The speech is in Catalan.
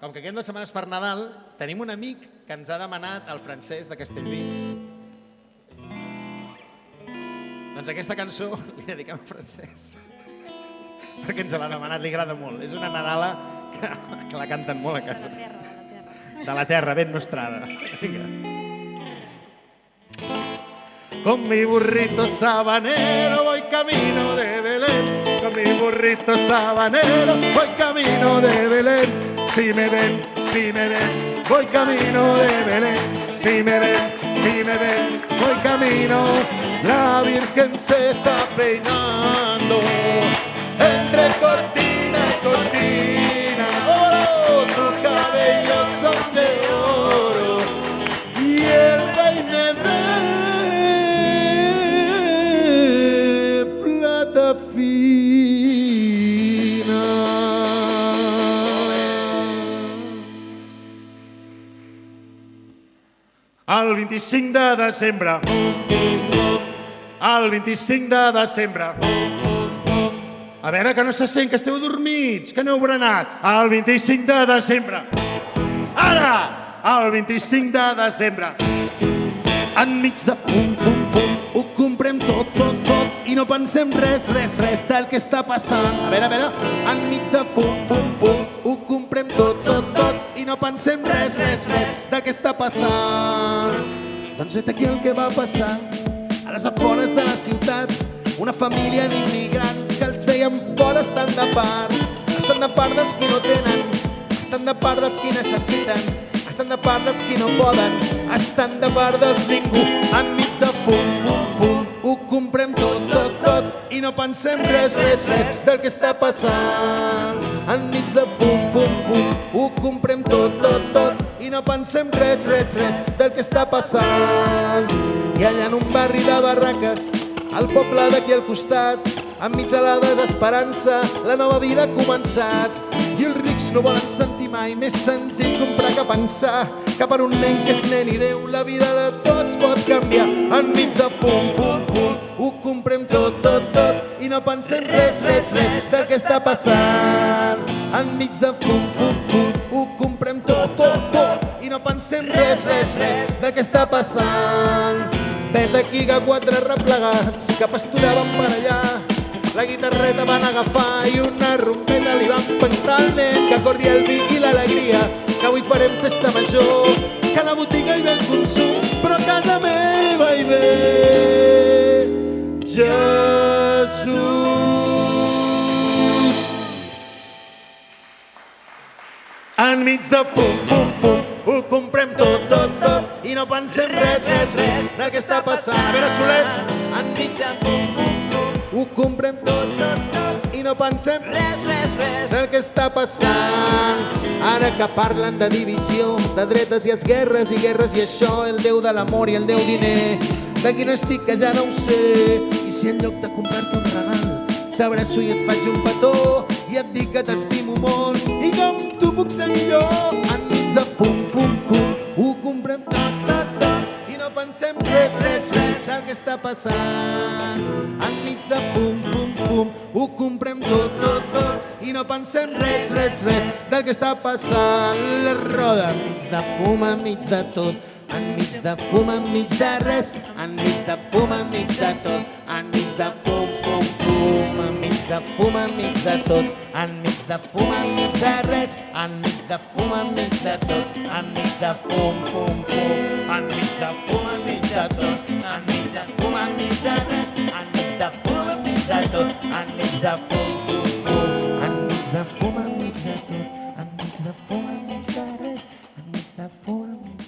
com que queden 2 setmanes per Nadal, tenim un amic que ens ha demanat el Francesc de Castellví. Doncs aquesta cançó li dediquem al Francesc, perquè ens l'ha demanat, li agrada molt. És una Nadala que la canten molt a casa. De la terra, ben nostrada. Con mi burrito sabanero voy camino de Belén. Con mi burrito sabanero voy camino de Belén. Si me ven, voy camino de Belén. Si me ven, voy camino. La Virgen se está peinando entre cortina y cortina. Oro, sus cabellos son de oro y el peine de plata fina. El 25 de desembre, el 25 de desembre, a veure, que no se sent, que esteu dormits, que no heu berenat. El 25 de desembre, ara, el 25 de desembre, enmig de fum, fum, fum, ho comprem tot, tot, tot, i no pensem res, res, res del que està passant. A veure, enmig de fum, fum, fum, ho comprem tot, tot, tot, i no pensem res, res, res del que està passant. Doncs vet aquí el que va passar a les afores de la ciutat. Una família d'immigrants que els veien fora estan de part dels qui no tenen, estan de part dels qui necessiten, estan de part dels qui no poden, estan de part dels ningú. Enmig de fum, fum, fum, ho comprem tot, tot, tot, i no pensem res, res, res del que està passant. Enmig de fum, fum, fum, ho comprem tot, tot, tot, i no pensem res, res, res del que està passant. I allà en un barri de barraques, al poble d'aquí al costat, enmig de la desesperança, la nova vida ha començat. I els rics no volen sentir mai més senzill comprar que pensar que per un nen que és nen i Déu la vida de tots pot canviar. Enmig de fum, fum, fum, ho comprem tot, tot, tot, i no pensem res, res, res del que està passant. Enmig de fum, fum, fum, ho comprem tot, tot, tot, i no pensem res, res, res del que està passant. Vet aquí que 4 replegats que pasturaven per allà la guitarreta van agafar i una rompeta li van pentar al nen, que corri el vi i l'alegria, que avui farem festa major, que a la botiga hi ve el consum, però a casa meva hi ve Jesús. Enmig de fum, fum, fum, ho comprem tot, tot, tot, i no pensem res, res, res del que està passant. A veure, solets, enmig de fum, fum, fum, ho comprem tot, tot, tot, i no pensem res, res, res del que està passant. Ara que parlen de divisió, de dretes i esguerres i guerres i això, el Déu de l'amor i el Déu diner, d'aquí no estic que ja no ho sé. I si en lloc de comprar-te un regal t'abraço i et faig un petó i et dic que t'estimo molt i com tu puc ser millor. Enmig de fum, fum, fum, ho comprem tot, tot, tot, i no pensem res, res, res del que està passant. Enmig de fum, fum, fum, ho comprem tot, tot, tot, i no pensem res, res, res del que està passant. La roda enmig de fum, enmig de tot, enmig de fum, enmig de res, enmig de fum, enmig de tot, enmig de fum, fum, fum, enmig de fum, enmig de tot, enmig de fum, enmig de res, enmig de fum, enmig de tot, enmig de fum, fum, fum, enmig de fum, enmig de tot, enmig de fum, enmig de res, enmig de fum, enmig de tot, enmig de fum, fum, fum, enmig de fum, enmig de tot, enmig de fum, enmig de res, enmig de fum, enmig